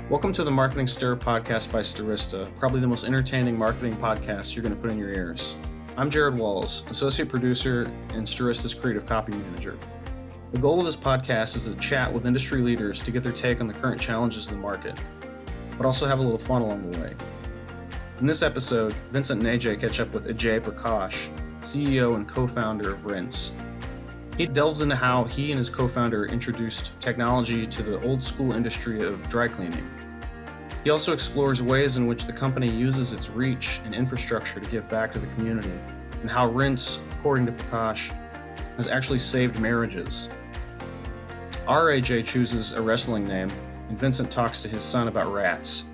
Welcome to the Marketing Stir podcast by Stirista, probably the most entertaining marketing podcast you're going to put in your ears. I'm Jared Walls, associate producer and Stirista's creative copy manager. The goal of this podcast is to chat with industry leaders to get their take on the current challenges of the market, but also have a little fun along the way. In this episode, Vincent and Ajay catch up with Ajay Prakash, CEO and co-founder of Rinse. He delves into how he and his co-founder introduced technology to the old school industry of dry cleaning. He also explores ways in which the company uses its reach and infrastructure to give back to the community, and how Rinse, according to Prakash, has actually saved marriages. Our AJ chooses a wrestling name, and Vincent talks to his son about rats.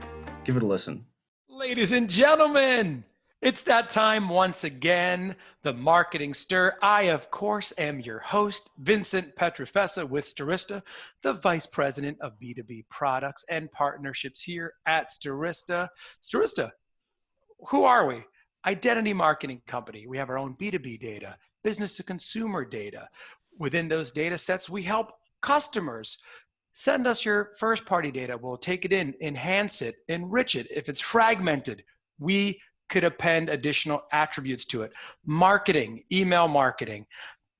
Give it a listen. Ladies and gentlemen, it's that time once again, the Marketing Stir. I, of course, am your host, Vincent Petrofessa with Stirista, the Vice President of B2B Products and Partnerships here at Stirista. Stirista, who are we? Identity marketing company. We have our own B2B data, business to consumer data. Within those data sets, we help customers. Send us your first party data. We'll take it in, enhance it, enrich it. If it's fragmented, we could append additional attributes to it. Marketing, email marketing,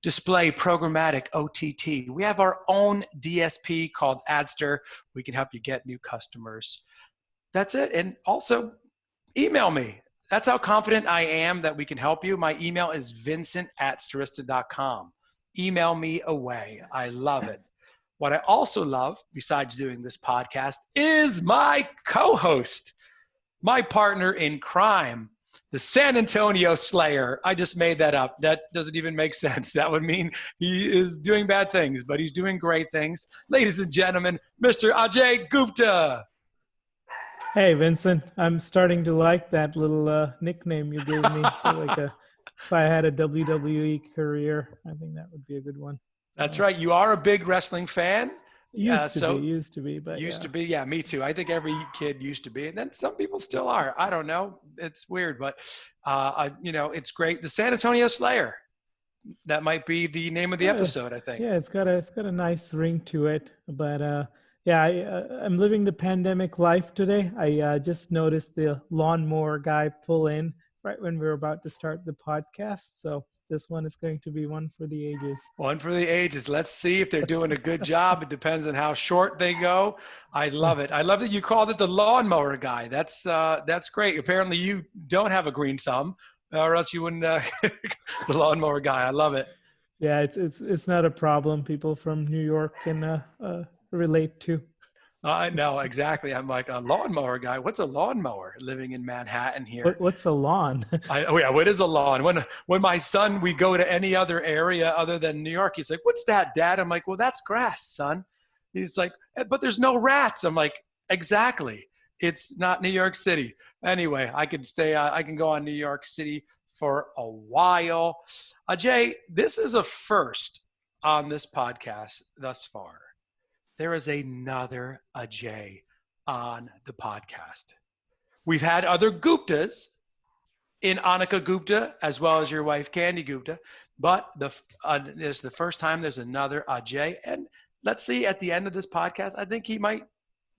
display, programmatic, OTT. We have our own DSP called Adster. We can help you get new customers. That's it. And also email me. That's how confident I am that we can help you. My email is vincent@stirista.com. Email me away. I love it. What I also love, besides doing this podcast, is my co-host, my partner in crime, the San Antonio Slayer. I just made that up. That doesn't even make sense. That would mean he is doing bad things, but he's doing great things. Ladies and gentlemen, Mr. Ajay Gupta. Hey, Vincent. I'm starting to like that little nickname you gave me. So if I had a WWE career, I think that would be a good one. That's right. You are a big wrestling fan. Used to be, Yeah, me too. I think every kid used to be, and then some people still are. I don't know. It's weird, but it's great. The San Antonio Slayer. That might be the name of the episode, I think. Yeah, it's got a nice ring to it. But I'm living the pandemic life today. I just noticed the lawnmower guy pull in right when we were about to start the podcast. So this one is going to be one for the ages. One for the ages. Let's see if they're doing a good job. It depends on how short they go. I love it. I love that you called it the lawnmower guy. That's great. Apparently you don't have a green thumb, or else you wouldn't. The lawnmower guy. I love it. Yeah, it's not a problem. People from New York can relate to. I know, exactly. I'm like, a lawnmower guy. What's a lawnmower living in Manhattan here? What's a lawn? What is a lawn? When my son, we go to any other area other than New York, he's like, what's that, Dad? I'm like, well, that's grass, son. He's like, but there's no rats. I'm like, exactly. It's not New York City. Anyway, I can go on New York City for a while. Ajay, this is a first on this podcast thus far. There is another Ajay on the podcast. We've had other Guptas in Annika Gupta, as well as your wife, Candy Gupta, but this is the first time there's another Ajay. And let's see, at the end of this podcast, I think he might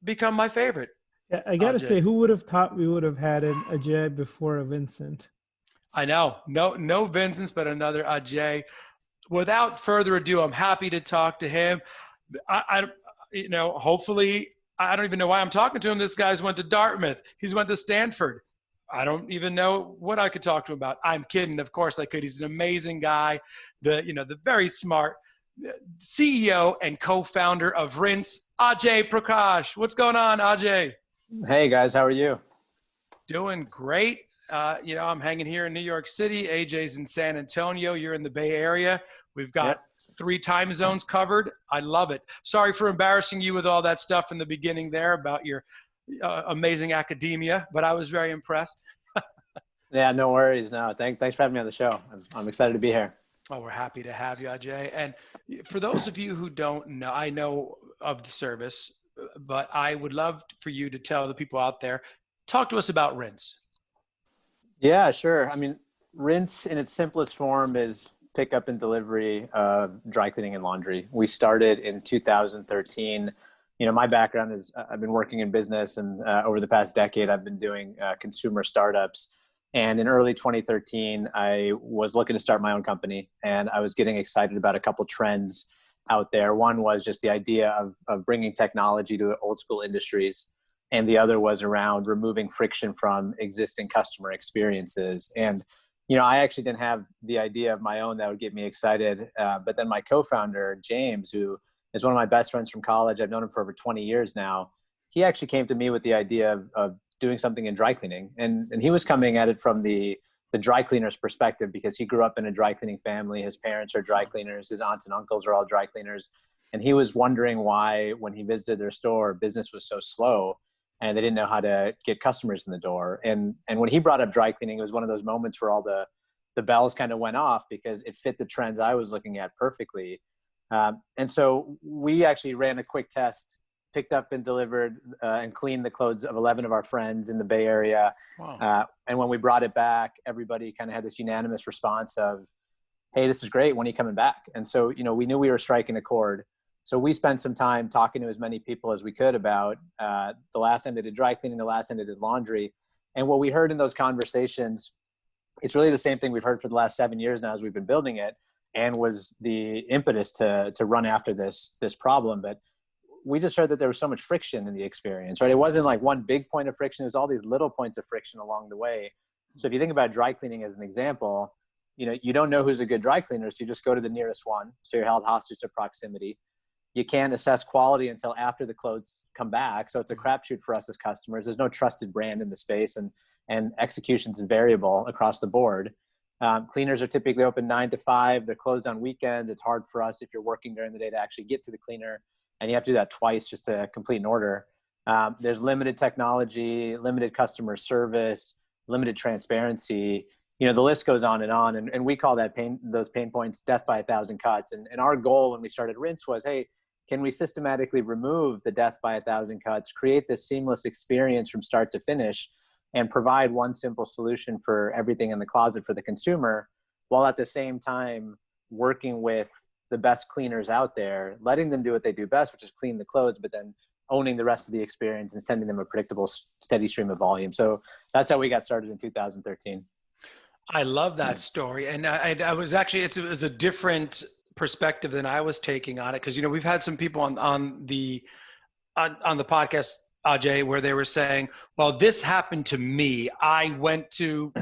become my favorite. Yeah, I got to say, who would have thought we would have had an Ajay before a Vincent? I know. No Vincents, but another Ajay. Without further ado, I'm happy to talk to him. Hopefully, I don't even know why I'm talking to him. This guy's went to Dartmouth. He's went to Stanford. I don't even know what I could talk to him about. I'm kidding. Of course I could. He's an amazing guy. The very smart CEO and co-founder of Rinse, Ajay Prakash. What's going on, Ajay? Hey guys, how are you? Doing great. I'm hanging here in New York City. AJ's in San Antonio. You're in the Bay Area. We've got 3 time zones covered. I love it. Sorry for embarrassing you with all that stuff in the beginning there about your amazing academia, but I was very impressed. Yeah, no worries. No, thanks for having me on the show. I'm excited to be here. Oh, we're happy to have you, Ajay. And for those of you who don't know, I know of the service, but I would love for you to tell the people out there, talk to us about Rinse. Yeah, sure. I mean, Rinse in its simplest form is pickup and delivery of dry cleaning and laundry. We started in 2013 my background is I've been working in business, and over the past decade, I've been doing consumer startups. And in early 2013, I was looking to start my own company, and I was getting excited about a couple trends out there. One was just the idea of bringing technology to old school industries. And the other was around removing friction from existing customer experiences. And, I actually didn't have the idea of my own that would get me excited. But then my co-founder, James, who is one of my best friends from college, I've known him for over 20 years now, he actually came to me with the idea of doing something in dry cleaning. And he was coming at it from the dry cleaner's perspective, because he grew up in a dry cleaning family. His parents are dry cleaners. His aunts and uncles are all dry cleaners. And he was wondering why, when he visited their store, business was so slow and they didn't know how to get customers in the door. And when he brought up dry cleaning, it was one of those moments where all the bells kind of went off, because it fit the trends I was looking at perfectly. And so we actually ran a quick test, picked up and delivered and cleaned the clothes of 11 of our friends in the Bay Area. Wow. And when we brought it back, everybody kind of had this unanimous response of, hey, this is great. When are you coming back? And so, we knew we were striking a chord. So we spent some time talking to as many people as we could about the last time they did dry cleaning, the last time they did laundry. And what we heard in those conversations, it's really the same thing we've heard for the last 7 years now as we've been building it, and was the impetus to run after this problem. But we just heard that there was so much friction in the experience, right? It wasn't like one big point of friction. It was all these little points of friction along the way. So if you think about dry cleaning as an example, you don't know who's a good dry cleaner, so you just go to the nearest one. So you're held hostage to proximity. You can't assess quality until after the clothes come back. So it's a crapshoot for us as customers. There's no trusted brand in the space, and execution's variable across the board. Cleaners are typically open 9 to 5. They're closed on weekends. It's hard for us, if you're working during the day, to actually get to the cleaner. And you have to do that twice just to complete an order. There's limited technology, limited customer service, limited transparency. The list goes on. And we call those pain points death by 1,000 cuts. And our goal when we started Rinse was, hey, can we systematically remove the death by 1,000 cuts, create this seamless experience from start to finish, and provide one simple solution for everything in the closet for the consumer, while at the same time working with the best cleaners out there, letting them do what they do best, which is clean the clothes, but then owning the rest of the experience and sending them a predictable, steady stream of volume. So that's how we got started in 2013. I love that story. And I was actually, it was a different perspective than I was taking on it. Cause we've had some people on the podcast, Ajay, where they were saying, well, this happened to me. I went to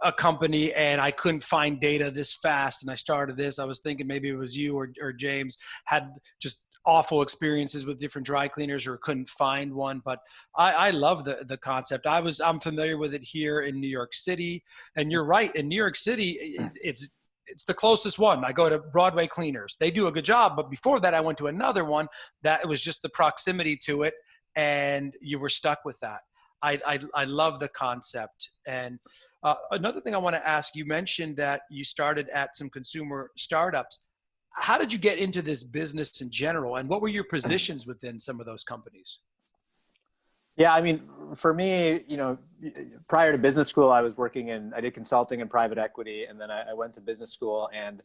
a company and I couldn't find data this fast. And I started this. I was thinking maybe it was you or James had just awful experiences with different dry cleaners or couldn't find one. But I love the concept. I'm familiar with it here in New York City. And you're right. In New York City, it's the closest one. I go to Broadway Cleaners. They do a good job. But before that, I went to another one that it was just the proximity to it. And you were stuck with that. I love the concept. And another thing I want to ask, you mentioned that you started at some consumer startups. How did you get into this business in general? And what were your positions within some of those companies? Yeah, I mean, for me, prior to business school, I did consulting and private equity. And then I went to business school. And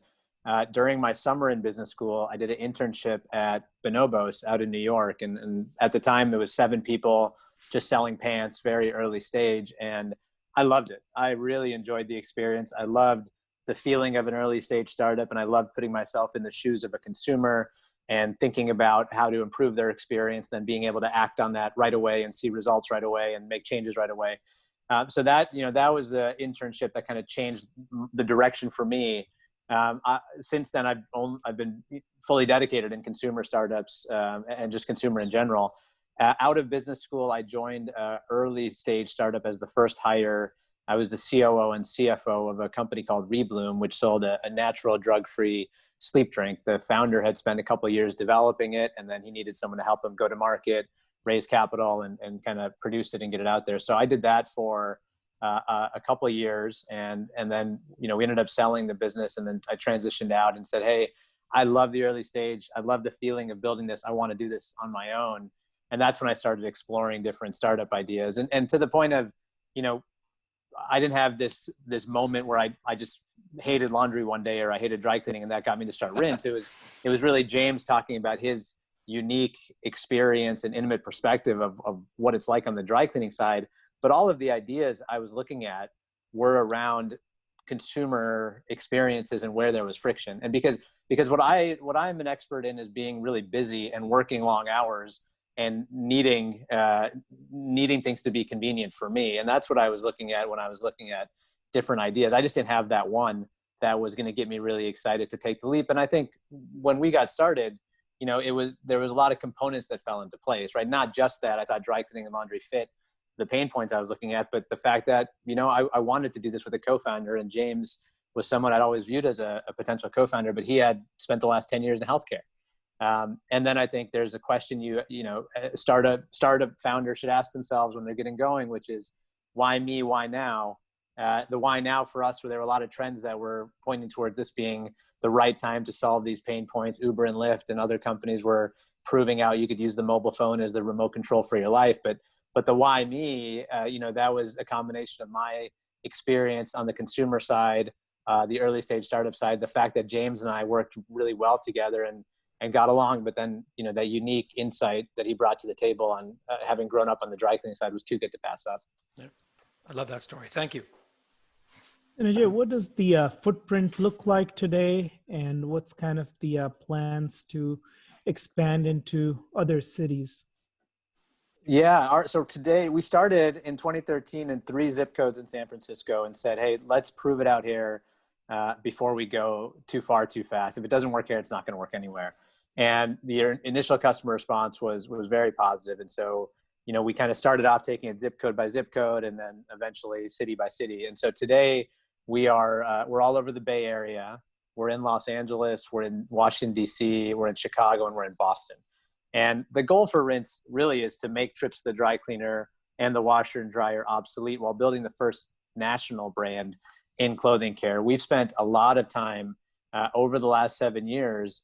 during my summer in business school, I did an internship at Bonobos out in New York. And at the time, there was 7 people just selling pants, very early stage. And I loved it. I really enjoyed the experience. I loved the feeling of an early stage startup. And I loved putting myself in the shoes of a consumer and thinking about how to improve their experience, then being able to act on that right away and see results right away and make changes right away. So that was the internship that kind of changed the direction for me. Since then, I've been fully dedicated in consumer startups and just consumer in general. Out of business school, I joined an early stage startup as the first hire. I was the COO and CFO of a company called Rebloom, which sold a natural drug-free sleep drink. The founder had spent a couple of years developing it, and then he needed someone to help him go to market, raise capital, and kind of produce it and get it out there. So I did that for a couple of years, and then we ended up selling the business, and then I transitioned out and said, hey, I love the early stage. I love the feeling of building this. I want to do this on my own. And that's when I started exploring different startup ideas. And to the point of, I didn't have this moment where I just hated laundry one day or I hated dry cleaning and that got me to start Rinse. It was really James talking about his unique experience and intimate perspective of what it's like on the dry cleaning side. But all of the ideas I was looking at were around consumer experiences and where there was friction. And because what I'm an expert in is being really busy and working long hours and needing things to be convenient for me. And that's what I was looking at when I was looking at different ideas. I just didn't have that one that was going to get me really excited to take the leap. And I think when we got started, there was a lot of components that fell into place, right? Not just that I thought dry cleaning and laundry fit the pain points I was looking at, but the fact that, I wanted to do this with a co-founder, and James was someone I'd always viewed as a potential co-founder, but he had spent the last 10 years in healthcare. And then I think there's a question startup founders should ask themselves when they're getting going, which is, why me, why now? The why now for us, where there were a lot of trends that were pointing towards this being the right time to solve these pain points. Uber and Lyft and other companies were proving out you could use the mobile phone as the remote control for your life. But the why me, that was a combination of my experience on the consumer side, the early stage startup side, the fact that James and I worked really well together and got along, but then, that unique insight that he brought to the table on having grown up on the dry cleaning side was too good to pass up. Yeah. I love that story. Thank you. And Ajay, what does the footprint look like today, and what's kind of the plans to expand into other cities? Yeah. So today we started in 2013 in 3 zip codes in San Francisco and said, hey, let's prove it out here before we go too far, too fast. If it doesn't work here, it's not going to work anywhere. And the initial customer response was very positive. And so, we kind of started off taking it zip code by zip code, and then eventually city by city. And so today we're all over the Bay Area. We're in Los Angeles, we're in Washington, D.C., we're in Chicago, and we're in Boston. And the goal for Rinse really is to make trips to the dry cleaner and the washer and dryer obsolete while building the first national brand in clothing care. We've spent a lot of time over the last 7 years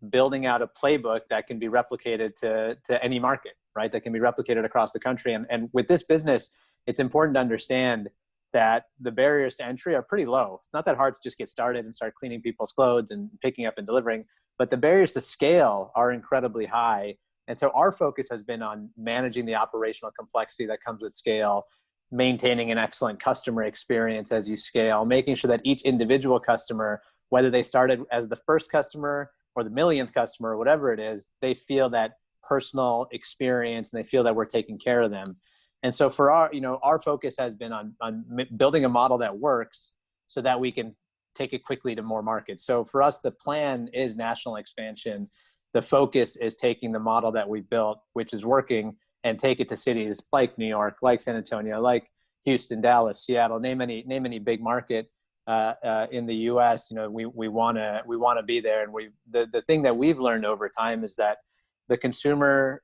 building out a playbook that can be replicated to any market, right? That can be replicated across the country. And with this business, it's important to understand that the barriers to entry are pretty low. It's not that hard to just get started and start cleaning people's clothes and picking up and delivering, but the barriers to scale are incredibly high. And so our focus has been on managing the operational complexity that comes with scale, maintaining an excellent customer experience as you scale, making sure that each individual customer, whether they started as the first customer or the millionth customer, or whatever it is, they feel that personal experience and they feel that we're taking care of them. And so for our focus has been on building a model that works so that we can take it quickly to more markets. So for us, the plan is national expansion. The focus is taking the model that we built, which is working, and take it to cities like New York, like San Antonio, like Houston, Dallas, Seattle, name any big market in the U.S. We want to be there. And the thing that we've learned over time is that the consumer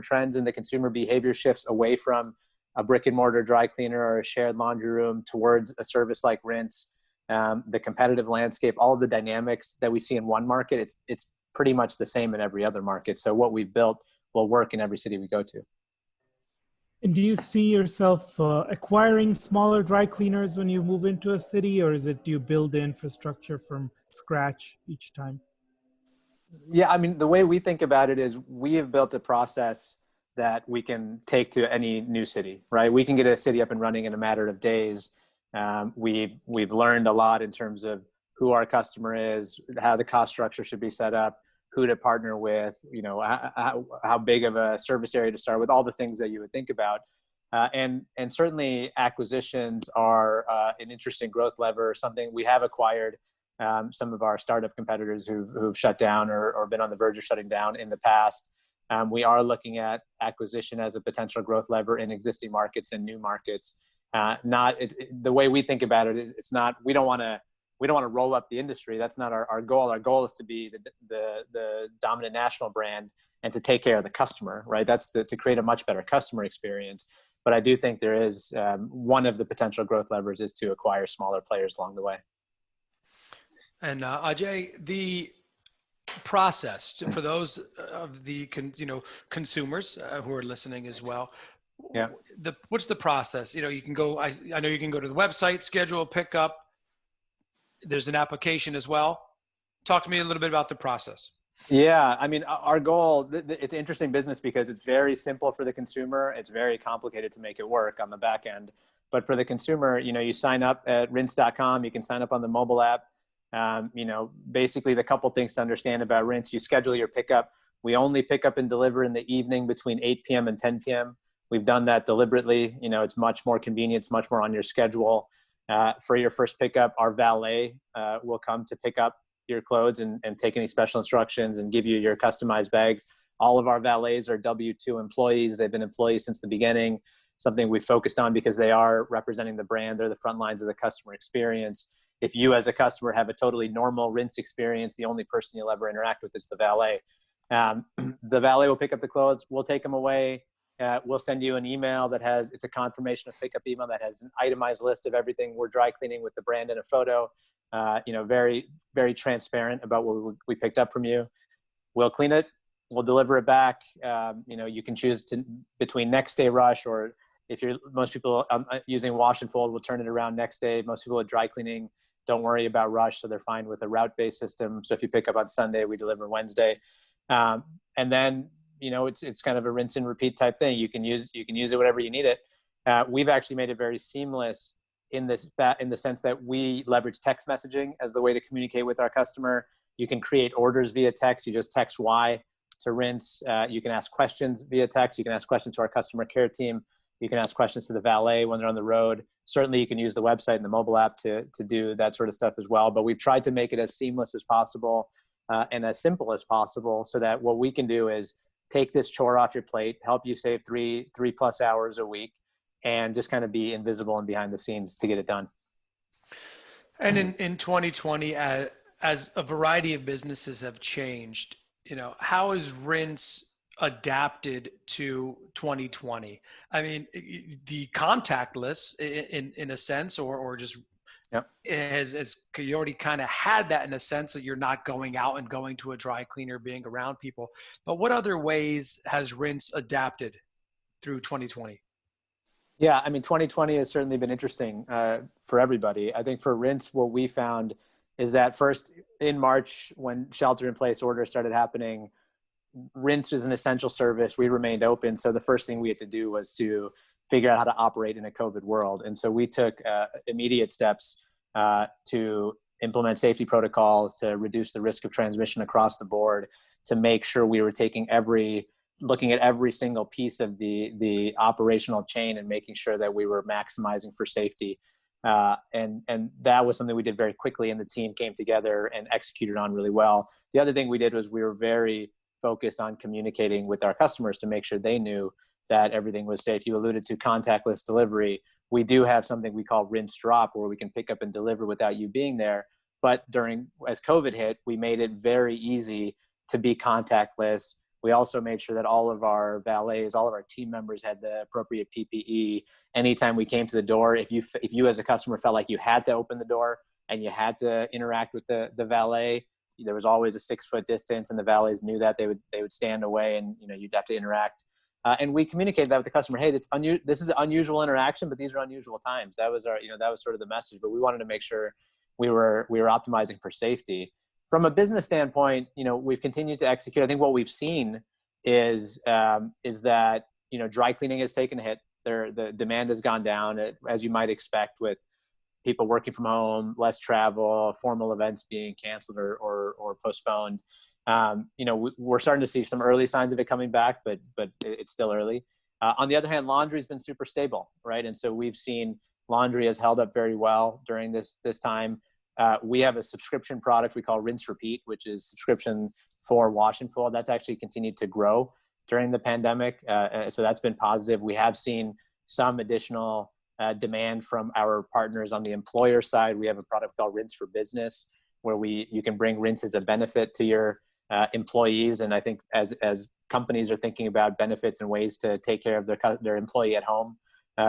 trends and the consumer behavior shifts away from a brick and mortar dry cleaner or a shared laundry room towards a service like Rinse. The competitive landscape, all of the dynamics that we see in one market, it's pretty much the same in every other market. So what we've built will work in every city we go to. And do you see yourself acquiring smaller dry cleaners when you move into a city, or do you build the infrastructure from scratch each time? Yeah, I mean, the way we think about it is we have built a process that we can take to any new city, right? We can get a city up and running in a matter of days. We've learned a lot in terms of who our customer is, how the cost structure should be set up, who to partner with, how big of a service area to start with, all the things that you would think about. And certainly acquisitions are an interesting growth lever, something we have acquired. Some of our startup competitors who've shut down or been on the verge of shutting down in the past. We are looking at acquisition as a potential growth lever in existing markets and new markets. The way we think about it is it's not, we don't want to roll up the industry. That's not our goal. Our goal is to be the dominant national brand and to take care of the customer, right? That's to create a much better customer experience. But I do think there is one of the potential growth levers is to acquire smaller players along the way. And Ajay, the process for those of the consumers who are listening as well. Yeah. What's the process? You can go. I know you can go to the website, schedule a pickup. There's an application as well. Talk to me a little bit about the process. Yeah, I mean, our goal, it's interesting business because it's very simple for the consumer. It's very complicated to make it work on the back end. But for the consumer, you sign up at rinse.com. You can sign up on the mobile app. Basically the couple things to understand about Rinse, you schedule your pickup. We only pick up and deliver in the evening between 8 p.m. and 10 p.m. We've done that deliberately. It's much more convenient. It's much more on your schedule. For your first pickup, our valet will come to pick up your clothes and take any special instructions and give you your customized bags. All of our valets are W-2 employees. They've been employees since the beginning, something we focused on because they are representing the brand. They're the front lines of the customer experience. If you as a customer have a totally normal Rinse experience, the only person you'll ever interact with is the valet. The valet will pick up the clothes. We'll take them away. We'll send you an email it's a confirmation of pickup email that has an itemized list of everything we're dry cleaning with the brand and a photo. Very, very transparent about what we picked up from you. We'll clean it. We'll deliver it back. You can choose between next day rush, or most people using wash and fold will turn it around next day. Most people at dry cleaning don't worry about rush, so they're fine with a route-based system. So if you pick up on Sunday, we deliver Wednesday. And then, it's kind of a rinse and repeat type thing. You can use it whenever you need it. We've actually made it very seamless in the sense that we leverage text messaging as the way to communicate with our customer. You can create orders via text. You just text Y to Rinse. You can ask questions via text. You can ask questions to our customer care team. You can ask questions to the valet when they're on the road. Certainly you can use the website and the mobile app to do that sort of stuff as well. But we've tried to make it as seamless as possible and as simple as possible, so that what we can do is take this chore off your plate, help you save three plus hours a week, and just kind of be invisible and behind the scenes to get it done. And in 2020, as a variety of businesses have changed, how has Rinse adapted to 2020? I mean, the contactless in a sense, or just Yep. as you already kind of had that in a sense that you're not going out and going to a dry cleaner, being around people. But what other ways has Rinse adapted through 2020? Yeah, I mean, 2020 has certainly been interesting for everybody. I think for Rinse, what we found is that first in March, when shelter-in-place orders started happening, Rinse is an essential service. We remained open. So the first thing we had to do was to figure out how to operate in a COVID world. And so we took immediate steps to implement safety protocols, to reduce the risk of transmission across the board, to make sure we were looking at every single piece of the operational chain and making sure that we were maximizing for safety. And that was something we did very quickly, and the team came together and executed on really well. The other thing we did was we were very focused on communicating with our customers to make sure they knew that everything was safe. You alluded to contactless delivery. We do have something we call Rinse Drop, where we can pick up and deliver without you being there. But as COVID hit, we made it very easy to be contactless. We also made sure that all of our valets, all of our team members had the appropriate PPE. Anytime we came to the door, if you as a customer felt like you had to open the door and you had to interact with the valet, there was always a 6-foot distance, and the valets knew that they would stand away, and you'd have to interact. And we communicated that with the customer. Hey, this is an unusual interaction, but these are unusual times. That was that was sort of the message. But we wanted to make sure we were optimizing for safety. From a business standpoint, we've continued to execute. I think what we've seen is that dry cleaning has taken a hit. The demand has gone down, as you might expect, with people working from home, less travel, formal events being canceled or postponed. We're starting to see some early signs of it coming back, but it's still early. On the other hand, laundry's been super stable, right? And so we've seen laundry has held up very well during this time. We have a subscription product we call Rinse Repeat, which is subscription for wash and fold. That's actually continued to grow during the pandemic. So that's been positive. We have seen some additional demand from our partners on the employer side. We have a product called Rinse for Business, where you can bring Rinse as a benefit to your employees. And I think as companies are thinking about benefits and ways to take care of their employee at home,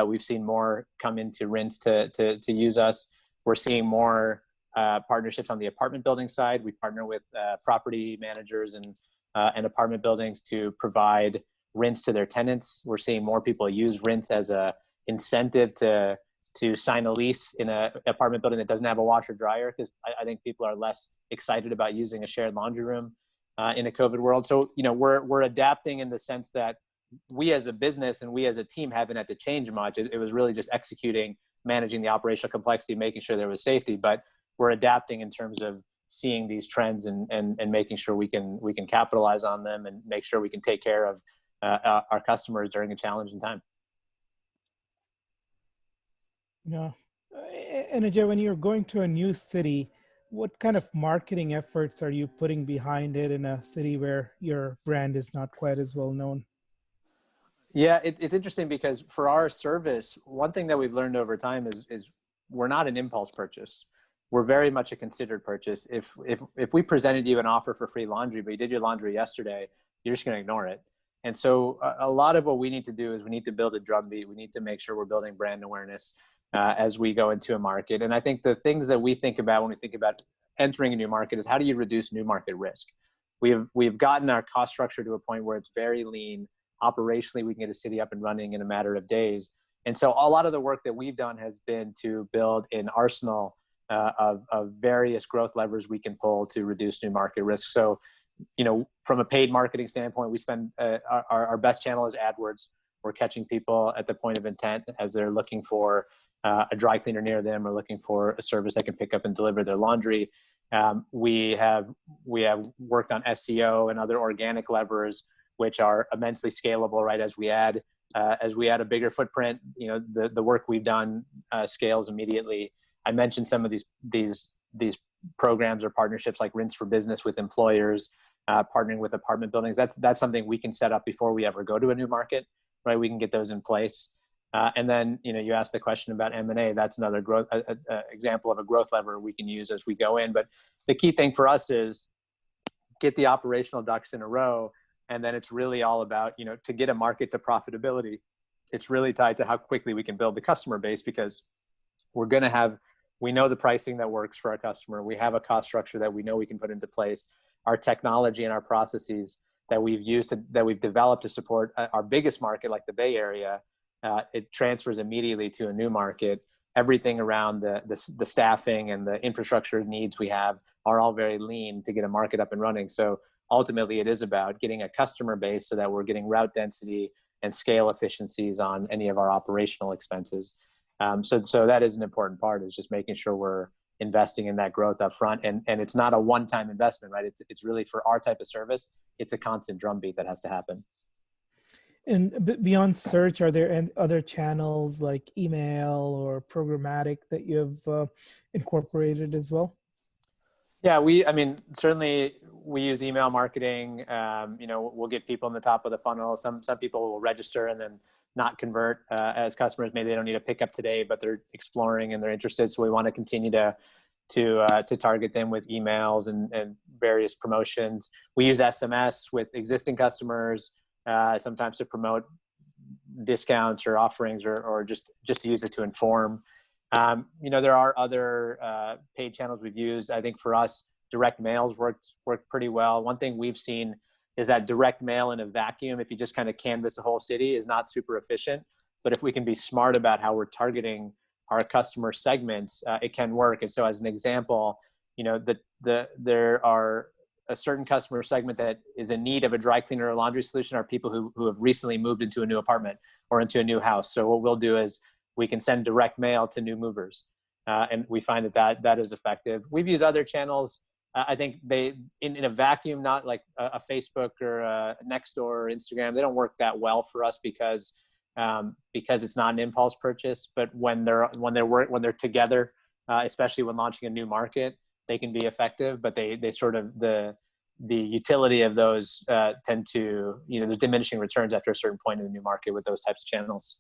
we've seen more come into Rinse to use us. We're seeing more partnerships on the apartment building side. We partner with property managers and apartment buildings to provide Rinse to their tenants. We're seeing more people use Rinse as a incentive to sign a lease in an apartment building that doesn't have a washer dryer, because I think people are less excited about using a shared laundry room. in a COVID world. So, we're adapting in the sense that we as a business and we as a team haven't had to change much. It was really just executing, managing the operational complexity, making sure there was safety, but we're adapting in terms of seeing these trends and making sure we can capitalize on them and make sure we can take care of our customers during a challenging time. Yeah. And Ajay, when you're going to a new city, what kind of marketing efforts are you putting behind it in a city where your brand is not quite as well known? Yeah, it's interesting because for our service, one thing that we've learned over time is we're not an impulse purchase. We're very much a considered purchase. If we presented you an offer for free laundry, but you did your laundry yesterday, you're just going to ignore it. And so a lot of what we need to do is we need to build a drumbeat. We need to make sure we're building brand awareness as we go into a market. And I think the things that we think about when we think about entering a new market is how do you reduce new market risk? We've gotten our cost structure to a point where it's very lean. Operationally, we can get a city up and running in a matter of days. And so a lot of the work that we've done has been to build an arsenal of various growth levers we can pull to reduce new market risk. So, from a paid marketing standpoint, we spend our best channel is AdWords. We're catching people at the point of intent as they're looking for a dry cleaner near them or looking for a service that can pick up and deliver their laundry. We have worked on SEO and other organic levers, which are immensely scalable, right? As we add a bigger footprint, the work we've done scales immediately. I mentioned some of these programs or partnerships like Rinse for Business with employers, partnering with apartment buildings. That's something we can set up before we ever go to a new market, right? We can get those in place. And then, you asked the question about M&A. That's another growth example of a growth lever we can use as we go in. But the key thing for us is get the operational ducks in a row. And then it's really all about, to get a market to profitability, it's really tied to how quickly we can build the customer base, because we know the pricing that works for our customer. We have a cost structure that we know we can put into place. Our technology and our processes that we've developed to support our biggest market, like the Bay Area, it transfers immediately to a new market. Everything around the staffing and the infrastructure needs we have are all very lean to get a market up and running. So ultimately, it is about getting a customer base so that we're getting route density and scale efficiencies on any of our operational expenses. So that is an important part, is just making sure we're investing in that growth up front. And it's not a one-time investment, right? It's really, for our type of service, it's a constant drumbeat that has to happen. And beyond search, are there other channels like email or programmatic that you've incorporated as well? Yeah, certainly we use email marketing. We'll get people in the top of the funnel. Some people will register and then not convert as customers. Maybe they don't need a pickup today, but they're exploring and they're interested. So we want to continue to target them with emails and various promotions. We use SMS with existing customers, sometimes to promote discounts or offerings, or just to use it to inform. There are other paid channels we've used. I think for us, direct mails worked pretty well. One thing we've seen is that direct mail in a vacuum, if you just kind of canvas the whole city, is not super efficient. But if we can be smart about how we're targeting our customer segments, it can work. And so as an example, there are a certain customer segment that is in need of a dry cleaner or laundry solution are people who have recently moved into a new apartment or into a new house. So what we'll do is we can send direct mail to new movers. And we find that is effective. We've used other channels. I think they, in a vacuum, not like a Facebook or a Nextdoor or Instagram, they don't work that well for us because it's not an impulse purchase. But when they're together, especially when launching a new market, they can be effective. But they sort of, the utility of those tend to, there's diminishing returns after a certain point in the new market with those types of channels.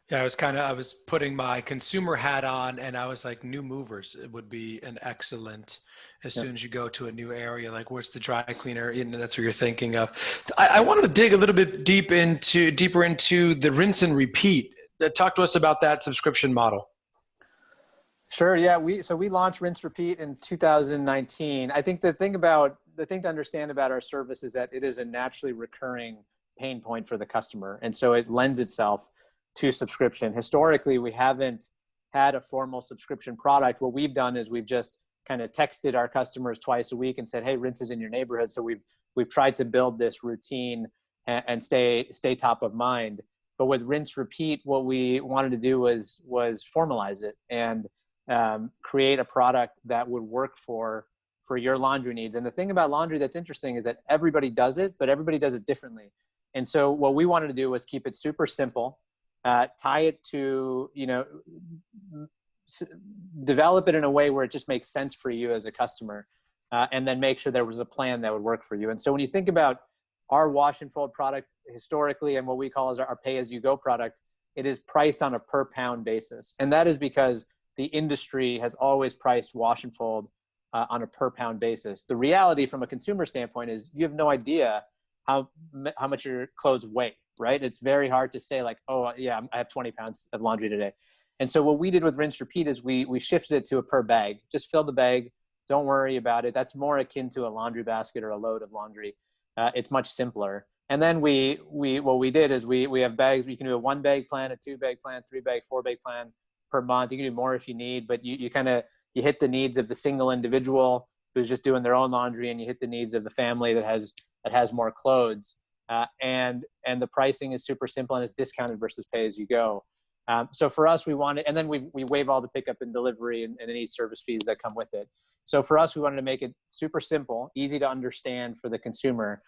Yeah, I was putting my consumer hat on, and I was like, new movers, it would be an excellent, as soon as you go to a new area, like where's the dry cleaner? That's what you're thinking of. I wanted to dig a little bit deeper into the rinse and repeat. Talk to us about that subscription model. Sure. Yeah. We launched Rinse Repeat in 2019. I think the thing to understand about our service is that it is a naturally recurring pain point for the customer. And so it lends itself to subscription. Historically, we haven't had a formal subscription product. What we've done is we've just kind of texted our customers twice a week and said, hey, Rinse is in your neighborhood. So we've tried to build this routine and stay top of mind. But with Rinse Repeat, what we wanted to do was formalize it and create a product that would work for your laundry needs. And the thing about laundry that's interesting is that everybody does it, but everybody does it differently. And so what we wanted to do was keep it super simple, tie it to, develop it in a way where it just makes sense for you as a customer, and then make sure there was a plan that would work for you. And so when you think about our wash and fold product historically, and what we call as our pay-as-you-go product, it is priced on a per pound basis. And that is because the industry has always priced wash and fold on a per pound basis. The reality from a consumer standpoint is you have no idea how much your clothes weigh, right? It's very hard to say like, oh yeah, I have 20 pounds of laundry today. And so what we did with Rinse Repeat is we shifted it to a per bag. Just fill the bag. Don't worry about it. That's more akin to a laundry basket or a load of laundry. It's much simpler. And then what we did is we have bags. You can do a 1 bag plan, a 2 bag plan, 3 bag, 4 bag plan per month. You can do more if you need, but you hit the needs of the single individual who's just doing their own laundry, and you hit the needs of the family that has more clothes. And the pricing is super simple and it's discounted versus pay as you go. So for us, we wanted, and then we waive all the pickup and delivery and any service fees that come with it. So for us, we wanted to make it super simple, easy to understand for the consumer,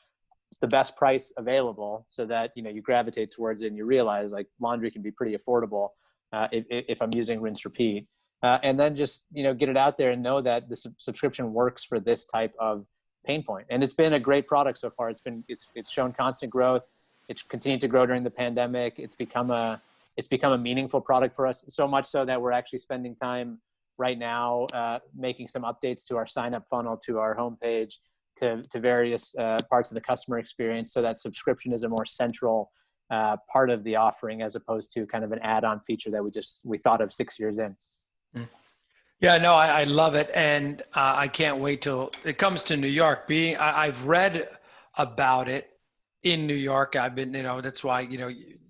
the best price available, so that you gravitate towards it and you realize like laundry can be pretty affordable if I'm using Rinse Repeat. And then just get it out there and know that the subscription works for this type of pain point. And it's been a great product so far. It's shown constant growth. It's continued to grow during the pandemic. It's become a meaningful product for us, so much so that we're actually spending time right now making some updates to our sign-up funnel, to our homepage, to various parts of the customer experience, so that subscription is a more central part of the offering, as opposed to kind of an add-on feature that we thought of 6 years in. Yeah, no, I love it. And I can't wait till it comes to New York. I've read about it in New York. I've been, that's why,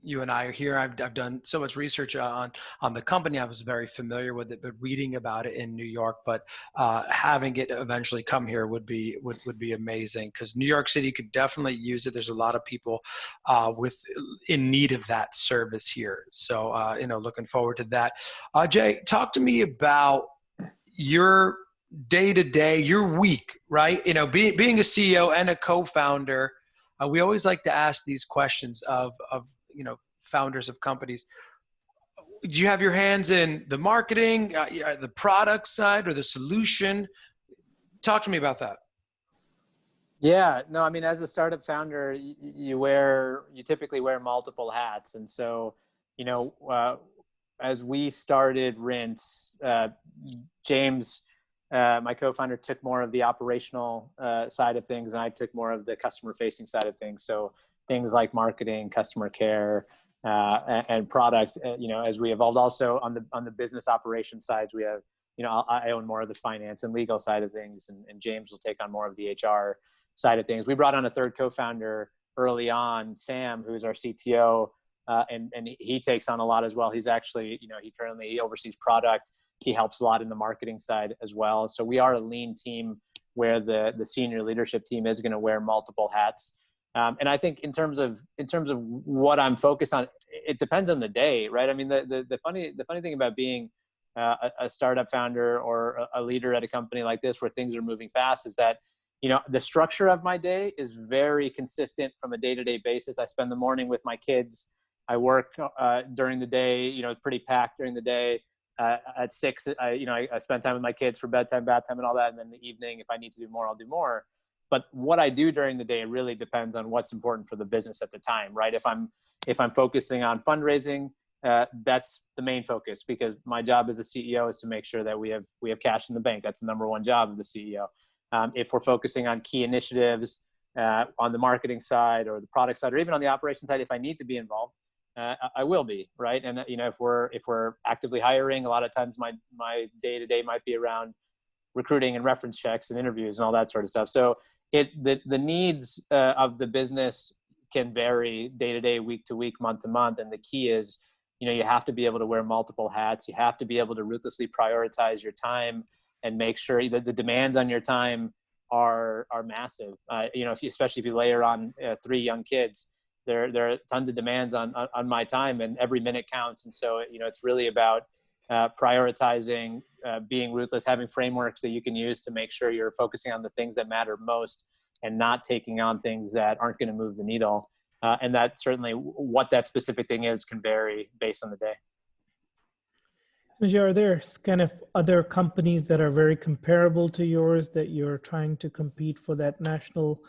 you and I are here. I've done so much research on the company. I was very familiar with it, but reading about it in New York, but having it eventually come here would be amazing, because New York City could definitely use it. There's a lot of people in need of that service here. So, looking forward to that. Jay, talk to me about your day-to-day, your week, right? Being a CEO and a co-founder, we always like to ask these questions of founders of companies. Do you have your hands in the marketing, the product side, or the solution? Talk to me about that. Yeah, no, I mean, as a startup founder, you typically wear multiple hats. And so, as we started Rinse, James, my co-founder, took more of the operational side of things, and I took more of the customer-facing side of things. So things like marketing, customer care, and product. As we evolved, also on the business operations sides, we have, I own more of the finance and legal side of things, and James will take on more of the HR side of things. We brought on a third co-founder early on, Sam, who's our CTO, and he takes on a lot as well. He's actually, he oversees product. He helps a lot in the marketing side as well. So we are a lean team where the senior leadership team is going to wear multiple hats. And I think in terms of what I'm focused on, it depends on the day, right? I mean, the funny thing about being a startup founder or a leader at a company like this, where things are moving fast, is that, the structure of my day is very consistent from a day-to-day basis. I spend the morning with my kids. I work during the day, pretty packed during the day. At 6, I spend time with my kids for bedtime, bath time, and all that. And then in the evening, if I need to do more, I'll do more. But what I do during the day really depends on what's important for the business at the time, right? If I'm focusing on fundraising, that's the main focus, because my job as a CEO is to make sure that we have cash in the bank. That's the number one job of the CEO. If we're focusing on key initiatives on the marketing side or the product side, or even on the operations side, if I need to be involved, I will be, right? And if we're actively hiring, a lot of times my day-to-day might be around recruiting and reference checks and interviews and all that sort of stuff. So the needs of the business can vary day-to-day, week-to-week, month-to-month. And the key is, you have to be able to wear multiple hats. You have to be able to ruthlessly prioritize your time and make sure that the demands on your time are massive. Especially if you layer on 3 young kids, there are tons of demands on my time, and every minute counts. And so, it's really about prioritizing, being ruthless, having frameworks that you can use to make sure you're focusing on the things that matter most and not taking on things that aren't going to move the needle. And that certainly, what that specific thing is can vary based on the day. Are there kind of other companies that are very comparable to yours that you're trying to compete for that national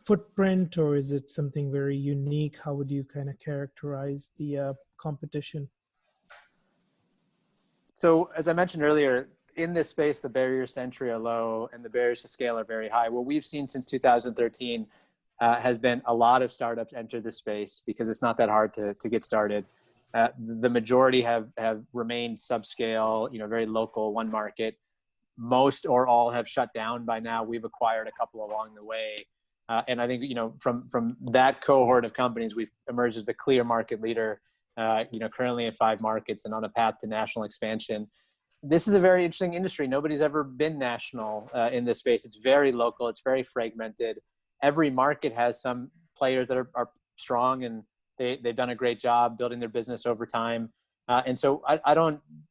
footprint, or is it something very unique? How would you kind of characterize the competition? So as I mentioned earlier, in this space, the barriers to entry are low and the barriers to scale are very high. What we've seen since 2013 has been a lot of startups enter this space because it's not that hard to get started. The majority have remained subscale, very local, one market. Most or all have shut down by now. We've acquired a couple along the way. And I think, from that cohort of companies, we've emerged as the clear market leader, currently in 5 markets and on a path to national expansion. This is a very interesting industry. Nobody's ever been national in this space. It's very local. It's very fragmented. Every market has some players that are strong, and they've done a great job building their business over time. And so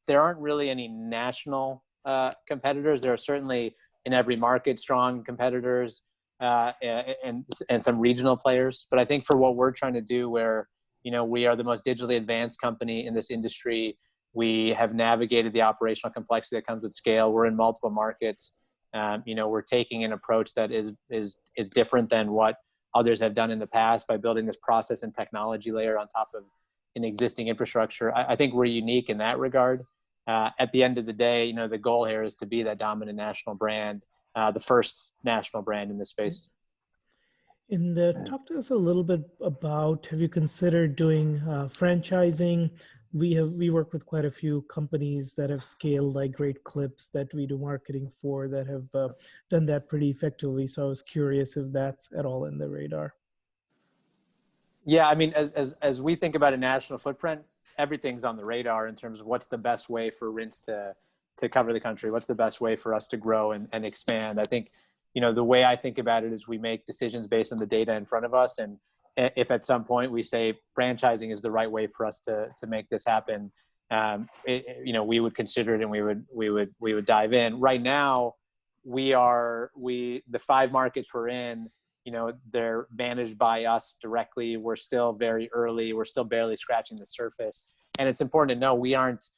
there aren't really any national competitors. There are certainly in every market strong competitors and some regional players. But I think for what we're trying to do, where we are the most digitally advanced company in this industry, we have navigated the operational complexity that comes with scale. We're in multiple markets. We're taking an approach that is different than what others have done in the past by building this process and technology layer on top of an existing infrastructure. I think we're unique in that regard. At the end of the day, the goal here is to be that dominant national brand, the first national brand in this space. And talk to us a little bit about, have you considered doing franchising? We work with quite a few companies that have scaled like great clips that we do marketing for that have done that pretty effectively. So I was curious if that's at all in the radar. Yeah, I mean, as we think about a national footprint, everything's on the radar in terms of what's the best way for Rinse to cover the country. What's the best way for us to grow and expand? I think, the way I think about it is we make decisions based on the data in front of us. And if at some point we say franchising is the right way for us to make this happen, we would consider it and we would dive in. Right now, the 5 markets we're in, they're managed by us directly. We're still very early. We're still barely scratching the surface. And it's important to know we aren't,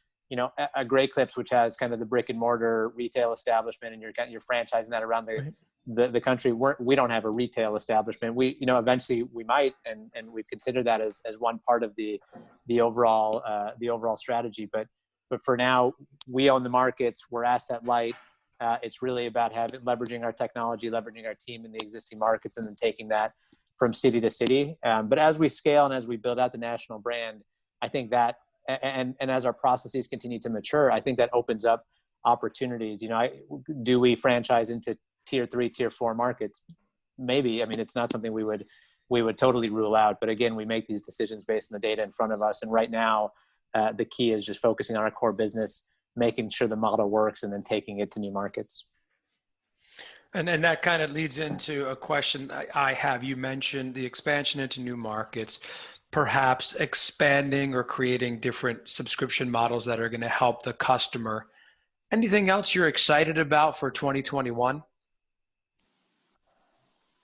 a Great Clips, which has kind of the brick and mortar retail establishment, and you're franchising that around the country. We don't have a retail establishment. We, eventually we might, and we've considered that as one part of the overall strategy. But for now, we own the markets. We're asset light. It's really about leveraging our technology, leveraging our team in the existing markets, and then taking that from city to city. But as we scale and as we build out the national brand, I think that, and as our processes continue to mature, I think that opens up opportunities. Do we franchise into tier 3, tier 4 markets? Maybe. I mean, it's not something we would totally rule out. But again, we make these decisions based on the data in front of us. And right now, the key is just focusing on our core business, making sure the model works, and then taking it to new markets. And that kind of leads into a question I have. You mentioned the expansion into new markets, perhaps expanding or creating different subscription models that are going to help the customer. Anything else you're excited about for 2021?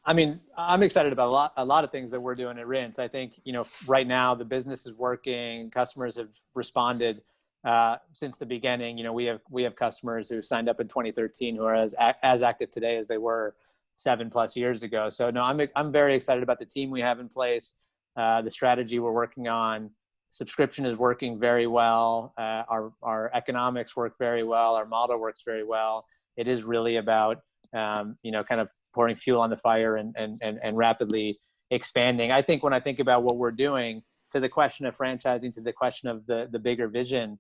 I mean, I'm excited about a lot of things that we're doing at Rinse. I think, right now the business is working. Customers have responded since the beginning. We have customers who signed up in 2013 who are as active today as they were 7+ years ago. So no, I'm very excited about the team we have in place, the strategy we're working on. Subscription is working very well. Our economics work very well. Our model works very well. It is really about kind of pouring fuel on the fire and rapidly expanding. I think when I think about what we're doing, to the question of franchising, to the question of the bigger vision,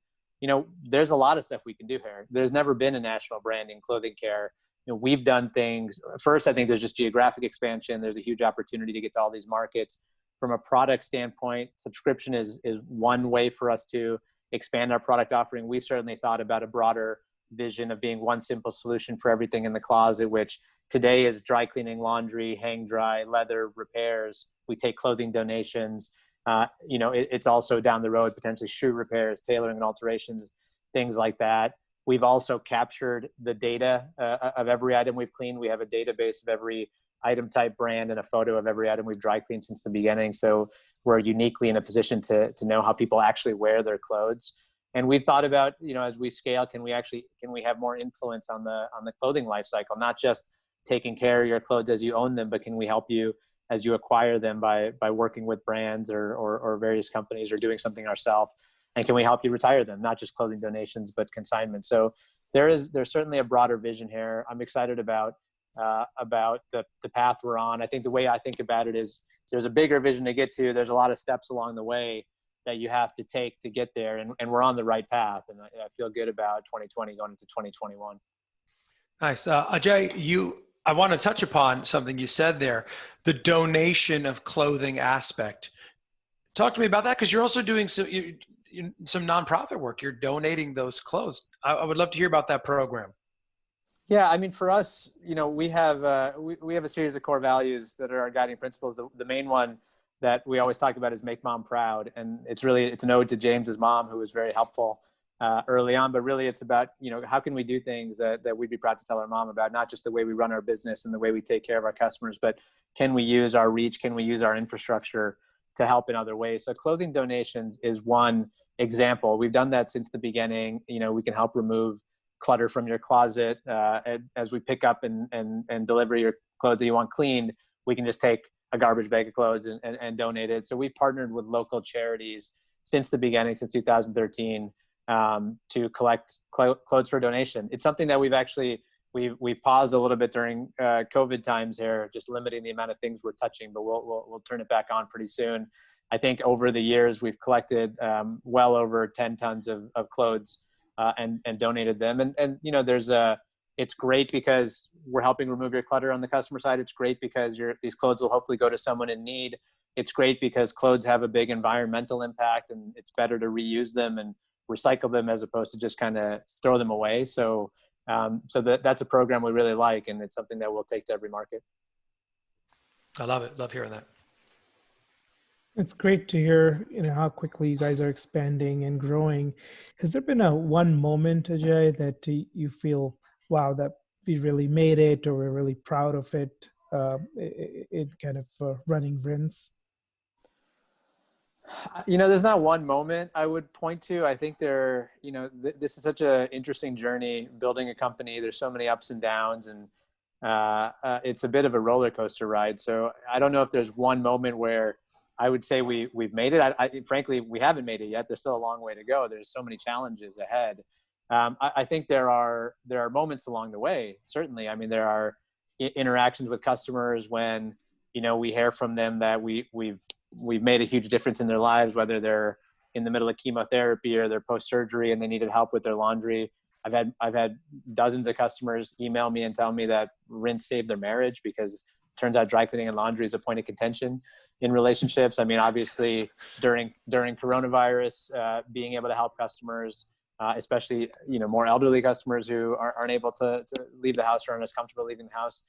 there's a lot of stuff we can do here. There's never been a national brand in clothing care. We've done things. First, I think there's just geographic expansion. There's a huge opportunity to get to all these markets. From a product standpoint, subscription is one way for us to expand our product offering. We've certainly thought about a broader vision of being one simple solution for everything in the closet, which today is dry cleaning, laundry, hang dry, leather repairs. We take clothing donations. It's also down the road, potentially shoe repairs, tailoring and alterations, things like that. We've also captured the data of every item we've cleaned. We have a database of every item type, brand, and a photo of every item we've dry cleaned since the beginning. So we're uniquely in a position to know how people actually wear their clothes. And we've thought about, as we scale, can we have more influence on the clothing life cycle, not just taking care of your clothes as you own them, but can we help you as you acquire them by working with brands or various companies or doing something ourselves? And can we help you retire them, not just clothing donations, but consignment? So there's certainly a broader vision here. I'm excited about the path we're on. I think the way I think about it is there's a bigger vision to get to. There's a lot of steps along the way that you have to take to get there. And we're on the right path. And I feel good about 2020 going into 2021. Nice. Ajay, I want to touch upon something you said there, the donation of clothing aspect. Talk to me about that, because you're also doing some nonprofit work. You're donating those clothes. I would love to hear about that program. Yeah, I mean, for us, we have a series of core values that are our guiding principles. The main one that we always talk about is make mom proud, and it's an ode to James's mom, who was very helpful early on. But really, it's about how can we do things that we'd be proud to tell our mom about, not just the way we run our business and the way we take care of our customers, but can we use our reach, can we use our infrastructure to help in other ways? So clothing donations is one example. We've done that since the beginning. We can help remove clutter from your closet. As we pick up and deliver your clothes that you want cleaned, we can just take a garbage bag of clothes and donate it. So we've partnered with local charities since the beginning, since 2013, to collect clothes for donation. It's something that we've paused a little bit during COVID times here, just limiting the amount of things we're touching, but we'll turn it back on pretty soon. I think over the years, we've collected well over 10 tons of clothes and donated them. And it's great because we're helping remove your clutter on the customer side. It's great because these clothes will hopefully go to someone in need. It's great because clothes have a big environmental impact, and it's better to reuse them and recycle them as opposed to just kind of throw them away. So that's a program we really like, and it's something that we'll take to every market. I love it. Love hearing that. It's great to hear, how quickly you guys are expanding and growing. Has there been one moment, Ajay, that you feel, wow, that we really made it, or we're really proud of it, in kind of running Rinse? There's not one moment I would point to. I think this is such an interesting journey building a company. There's so many ups and downs, and it's a bit of a roller coaster ride. So I don't know if there's one moment where I would say we've made it. Frankly, we haven't made it yet. There's still a long way to go. There's so many challenges ahead. I think there are moments along the way. Certainly, I mean, there are interactions with customers when we hear from them that we've made a huge difference in their lives, whether they're in the middle of chemotherapy or they're post-surgery and they needed help with their laundry. I've had dozens of customers email me and tell me that Rinse saved their marriage, because it turns out dry cleaning and laundry is a point of contention in relationships. I mean, obviously during coronavirus, being able to help customers, especially more elderly customers who aren't able to leave the house or aren't as comfortable leaving the house,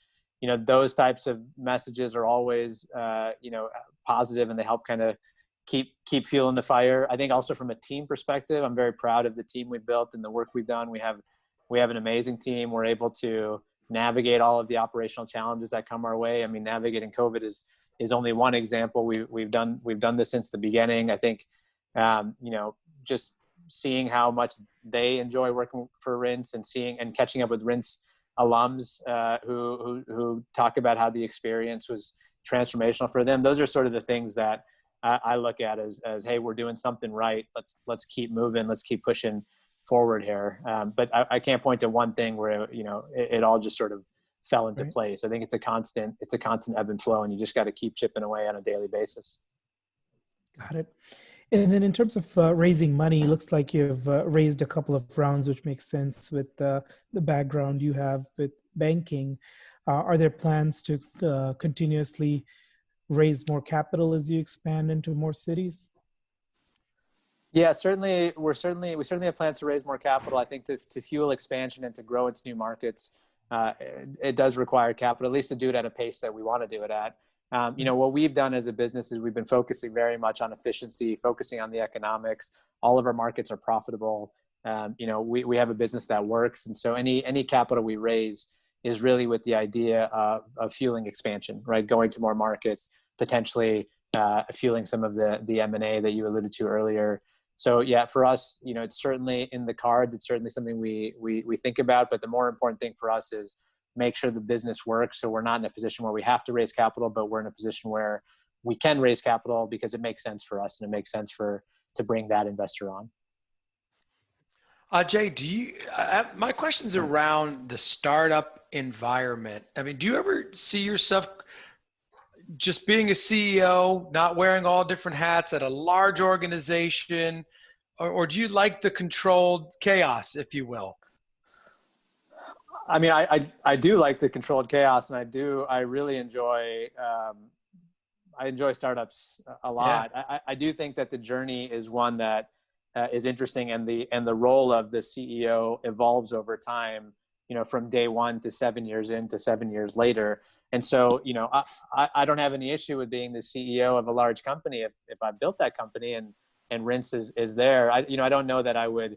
those types of messages are always positive, and they help kind of keep fueling the fire. I think also from a team perspective, I'm very proud of the team we've built and the work we've done. We have an amazing team. We're able to navigate all of the operational challenges that come our way. I mean, navigating COVID is only one example. We've done this since the beginning. I think just seeing how much they enjoy working for Rinse, and catching up with Rinse alums who talk about how the experience was transformational for them. Those are sort of the things that I look at as hey, we're doing something right. Let's keep moving. Let's keep pushing forward here. But I can't point to one thing where it all just sort of fell into place. I think it's a constant ebb and flow, and you just got to keep chipping away on a daily basis. Got it. And then in terms of raising money, it looks like you've raised a couple of rounds, which makes sense with the background you have with banking. Are there plans to continuously raise more capital as you expand into more cities? Yeah, certainly. We certainly have plans to raise more capital. I think to fuel expansion and to grow its new markets, it does require capital, at least to do it at a pace that we want to do it at. What we've done as a business is we've been focusing very much on efficiency, focusing on the economics. All of our markets are profitable. We have a business that works, and so any capital we raise is really with the idea of fueling expansion, right? Going to more markets, potentially fueling some of the M&A that you alluded to earlier. So yeah, for us, it's certainly in the cards. It's certainly something we think about, but the more important thing for us is make sure the business works. So we're not in a position where we have to raise capital, but we're in a position where we can raise capital because it makes sense for us and it makes sense to bring that investor on. Jay, my question's around the startup environment. I mean, do you ever see yourself just being a CEO, not wearing all different hats at a large organization, or do you like the controlled chaos, if you will? I mean, I do like the controlled chaos, and I really enjoy, I enjoy startups a lot. Yeah. I do think that the journey is one that is interesting, and the role of the CEO evolves over time, from day one to 7 years in to 7 years later. And so, I don't have any issue with being the CEO of a large company if I built that company and Rinse is there. I don't know that I would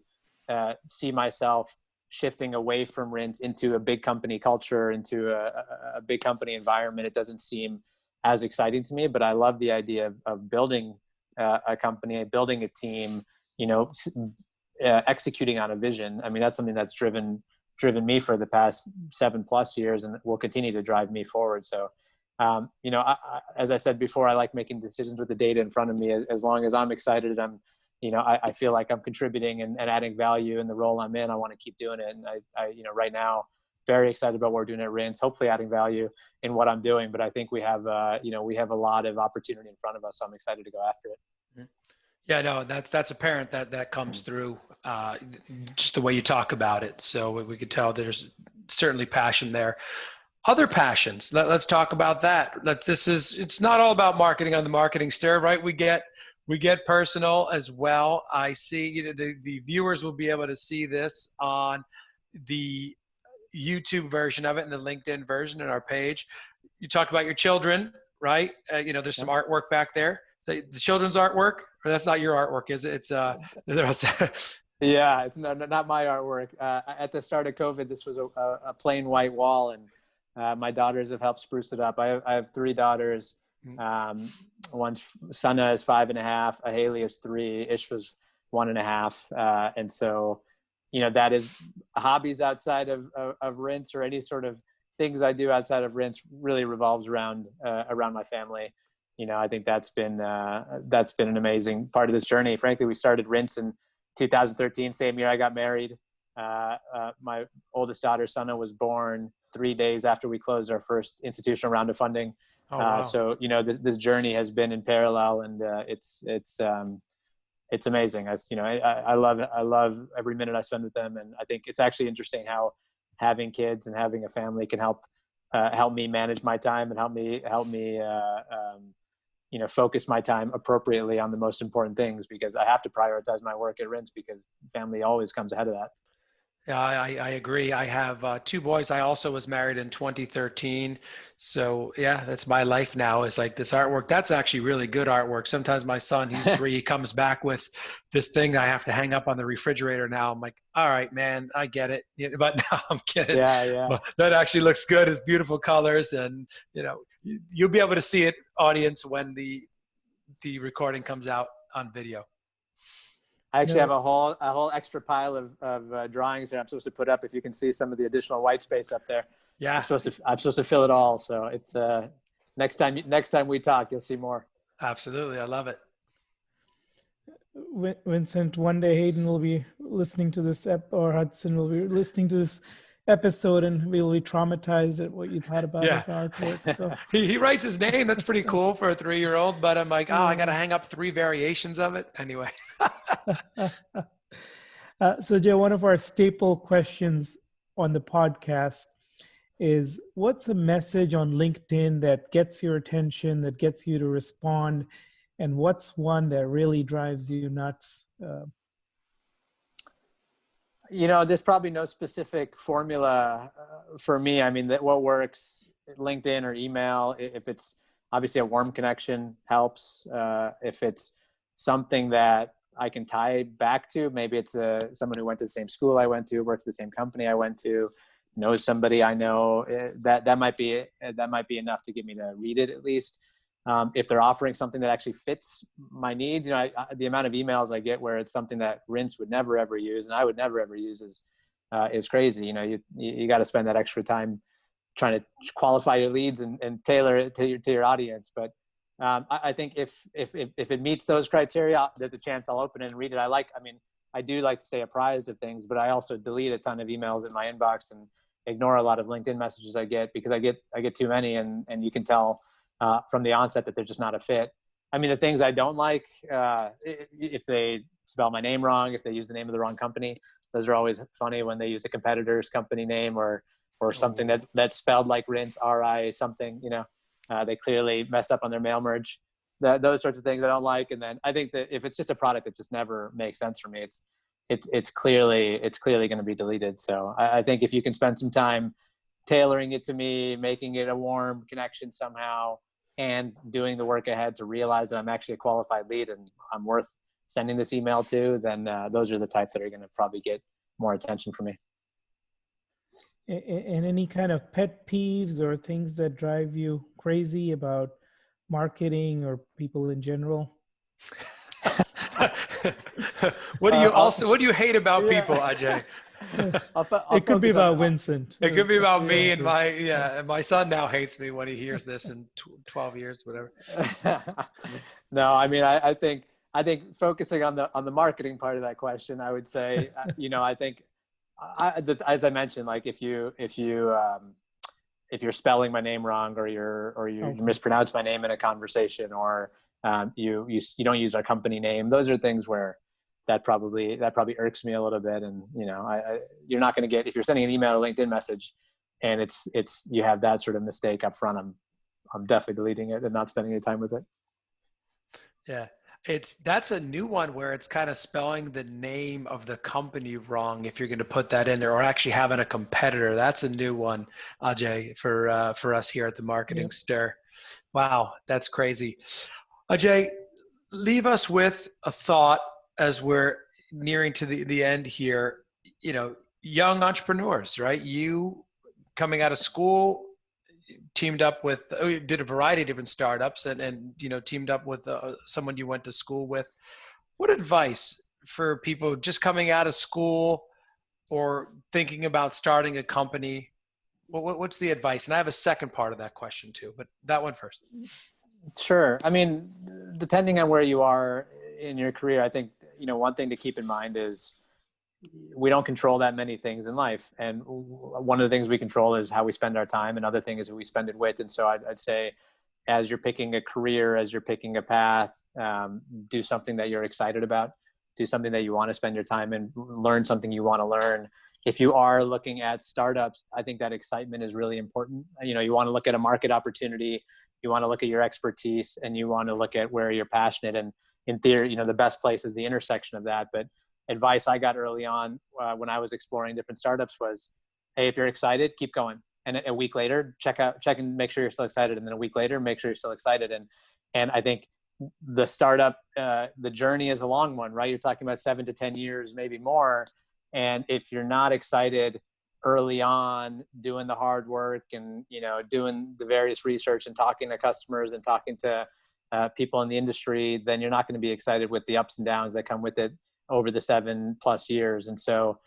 see myself shifting away from Rinse into a big company culture, into a big company environment. It doesn't seem as exciting to me, but I love the idea of building a company, building a team, executing on a vision. I mean, that's something that's driven me for the past 7+ years and will continue to drive me forward. So, as I said before, I like making decisions with the data in front of me. As long as I'm excited, I feel like I'm contributing and adding value in the role I'm in. I want to keep doing it. And I right now, very excited about what we're doing at Rinse, hopefully adding value in what I'm doing. But I think we have a lot of opportunity in front of us. So I'm excited to go after it. Yeah, no, that's apparent that comes through just the way you talk about it. So we could tell there's certainly passion there. Other passions, let's talk about that. It's not all about marketing on the marketing stir, right? We get personal as well. I see the viewers will be able to see this on the YouTube version of it and the LinkedIn version on our page. You talk about your children, right? There's some artwork back there. So the children's artwork, or that's not your artwork, is it? It's yeah, it's not my artwork. At the start of COVID, this was a plain white wall, and my daughters have helped spruce it up. I have 3 daughters. Sana is 5.5, Ahaley is 3, Ish was 1.5, and so that is hobbies outside of Rinse, or any sort of things I do outside of Rinse really revolves around my family. I think that's been an amazing part of this journey. Frankly, we started Rinse in 2013, same year I got married. My oldest daughter, Sana, was born 3 days after we closed our first institutional round of funding. Oh, wow. So this journey has been in parallel, and it's amazing. I love every minute I spend with them, and I think it's actually interesting how having kids and having a family can help me manage my time and help me focus my time appropriately on the most important things, because I have to prioritize my work at Rinse because family always comes ahead of that. Yeah, I agree. I have 2 boys. I also was married in 2013. So yeah, that's my life now, is like this artwork. That's actually really good artwork. Sometimes my son, he's 3, he comes back with this thing I have to hang up on the refrigerator now. I'm like, all right, man, I get it. But no, I'm kidding. Yeah. But that actually looks good. It's beautiful colors, and you'll be able to see it, audience, when the recording comes out on video. I actually have a whole extra pile of drawings that I'm supposed to put up. If you can see some of the additional white space up there, yeah, I'm supposed to fill it all. So it's next time we talk, you'll see more. Absolutely, I love it. Vincent, one day Hayden will be listening to this or Hudson will be listening to this episode, and we'll be traumatized at what you thought about his artwork. So. he writes his name. That's pretty cool for a 3-year-old, but I'm like, I got to hang up 3 variations of it anyway. So Joe, one of our staple questions on the podcast is, what's a message on LinkedIn that gets your attention, that gets you to respond? And what's one that really drives you nuts There's probably no specific formula for me. I mean, that what works, LinkedIn or email, if it's obviously a warm connection helps. If it's something that I can tie back to, maybe it's someone who went to the same school I went to, worked at the same company I went to, knows somebody I know, that might be enough to get me to read it at least. If they're offering something that actually fits my needs, the amount of emails I get where it's something that Rinse would never ever use and I would never ever use is crazy. You got to spend that extra time trying to qualify your leads and tailor it to your audience. But I think if it meets those criteria, there's a chance I'll open it and read it. I do like to stay apprised of things, but I also delete a ton of emails in my inbox and ignore a lot of LinkedIn messages I get because I get too many, and you can tell from the onset that they're just not a fit. I mean, the things I don't like, if they spell my name wrong, if they use the name of the wrong company, those are always funny when they use a competitor's company name or something that's spelled like Rinse, R-I something, they clearly messed up on their mail merge. Those sorts of things I don't like. And then I think that if it's just a product that just never makes sense for me, it's clearly going to be deleted. So I think if you can spend some time tailoring it to me, making it a warm connection somehow, and doing the work ahead to realize that I'm actually a qualified lead and I'm worth sending this email to, then those are the types that are going to probably get more attention from me. And any kind of pet peeves or things that drive you crazy about marketing or people in general? What do you hate about people, Ajay? It could be about Vincent. It could be about me and my son now hates me when he hears this in 12 years, whatever. No, I mean, I think focusing on the marketing part of that question, I would say, I think as I mentioned, like if you're spelling my name wrong or you mispronounce my name in a conversation or you don't use our company name, those are things where that probably irks me a little bit. And you're not going to get, if you're sending an email or LinkedIn message and it's you have that sort of mistake up front, I'm definitely deleting it and not spending any time with it. Yeah. That's a new one where it's kind of spelling the name of the company wrong if you're going to put that in there, or actually having a competitor. That's a new one, Ajay, for us here at the Marketing Stir. Wow, that's crazy. Ajay, leave us with a thought as we're nearing to the end here. Young entrepreneurs, right? You coming out of school, did a variety of different startups and teamed up with someone you went to school with. What advice for people just coming out of school or thinking about starting a company? What's the advice? And I have a second part of that question too, but that one first. Sure. I mean, depending on where you are in your career, I think, one thing to keep in mind is we don't control that many things in life. And one of the things we control is how we spend our time. Another thing is who we spend it with. And so I'd say, as you're picking a career, as you're picking a path, do something that you're excited about, do something that you want to spend your time in, learn something you want to learn. If you are looking at startups, I think that excitement is really important. You want to look at a market opportunity, you want to look at your expertise, and you want to look at where you're passionate. And in theory, the best place is the intersection of that. But advice I got early on when I was exploring different startups was, hey, if you're excited, keep going. And a week later, check and make sure you're still excited. And then a week later, make sure you're still excited. And I think the startup, the journey is a long one, right? You're talking about 7 to 10 years, maybe more. And if you're not excited early on, doing the hard work and, doing the various research and talking to customers and talking to people in the industry, then you're not going to be excited with the ups and downs that come with it over the 7+ years. And so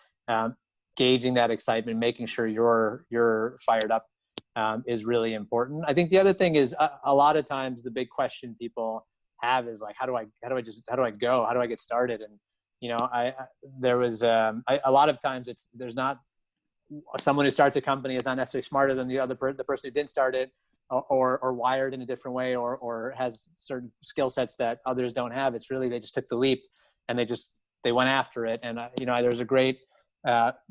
gauging that excitement, making sure you're fired up is really important. I think the other thing is a lot of times the big question people have is like, how do I go? How do I get started? And, there was a lot of times there's not someone who starts a company is not necessarily smarter than the person who didn't start it or wired in a different way or has certain skill sets that others don't have. It's really, they just took the leap and they went after it. And, there's a great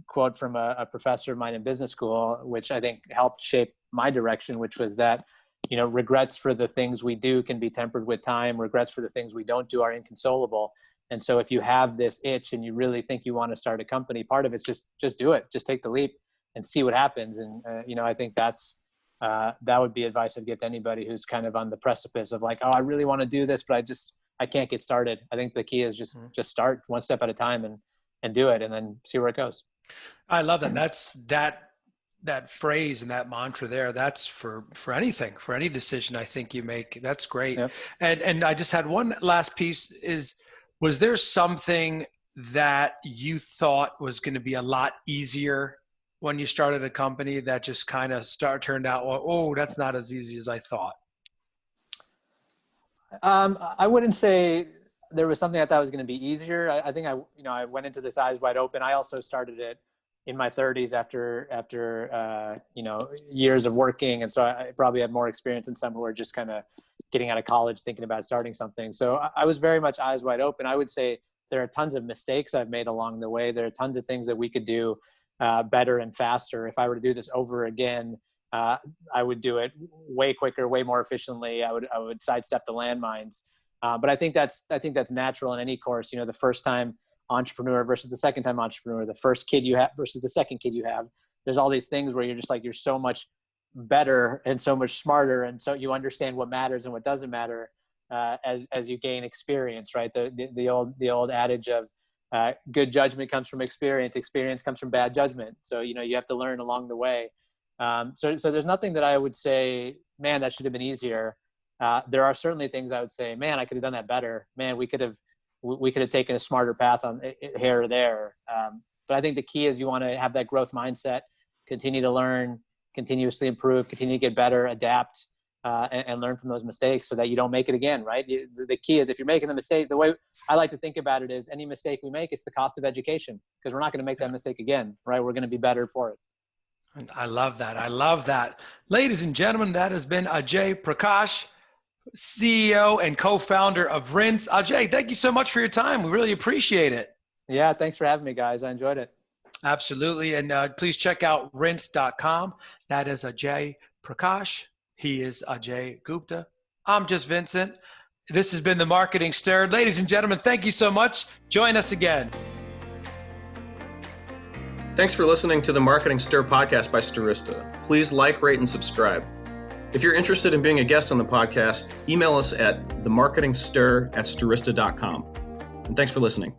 quote from a professor of mine in business school, which I think helped shape my direction, which was that, regrets for the things we do can be tempered with time. Regrets for the things we don't do are inconsolable. And so if you have this itch and you really think you want to start a company, part of it's just do it, just take the leap and see what happens. And, I think that would be advice I'd give to anybody who's kind of on the precipice of like, oh, I really want to do this, but I can't get started. I think the key is just start one step at a time and do it, and then see where it goes. I love that. That's that phrase and that mantra there. That's for anything, for any decision I think you make. That's great. Yep. And I just had one last piece was there something that you thought was going to be a lot easier when you started a company that just kind of turned out, oh, that's not as easy as I thought? I wouldn't say there was something I thought was going to be easier. I think I went into this eyes wide open. I also started it in my 30s after years of working. And so I probably had more experience than some who are just kind of getting out of college, thinking about starting something. So I was very much eyes wide open. I would say there are tons of mistakes I've made along the way. There are tons of things that we could do better and faster. If I were to do this over again, I would do it way quicker, way more efficiently. I would sidestep the landmines. But I think that's natural in any course. The first time entrepreneur versus the second time entrepreneur, the first kid you have versus the second kid you have. There's all these things where you're just like, you're so much better and so much smarter. And so you understand what matters and what doesn't matter as you gain experience, right? The old adage of good judgment comes from experience. Experience comes from bad judgment. So, you have to learn along the way. So there's nothing that I would say, man, that should have been easier. There are certainly things I would say, man, I could have done that better. Man, we could have taken a smarter path on here or there. But I think the key is you want to have that growth mindset, continue to learn, continuously improve, continue to get better, adapt, and learn from those mistakes so that you don't make it again, right? The key is if you're making the mistake, the way I like to think about it is any mistake we make, it's the cost of education, because we're not going to make that mistake again, right? We're going to be better for it. I love that. I love that. Ladies and gentlemen, that has been Ajay Prakash, CEO and co-founder of Rinse. Ajay, thank you so much for your time. We really appreciate it. Yeah, thanks for having me, guys. I enjoyed it. Absolutely. And please check out rinse.com. That is Ajay Prakash. He is Ajay Gupta. I'm just Vincent. This has been The Marketing Stir. Ladies and gentlemen, thank you so much. Join us again. Thanks for listening to the Marketing Stir podcast by Stirista. Please like, rate, and subscribe. If you're interested in being a guest on the podcast, email us at themarketingstir@stirista.com. And thanks for listening.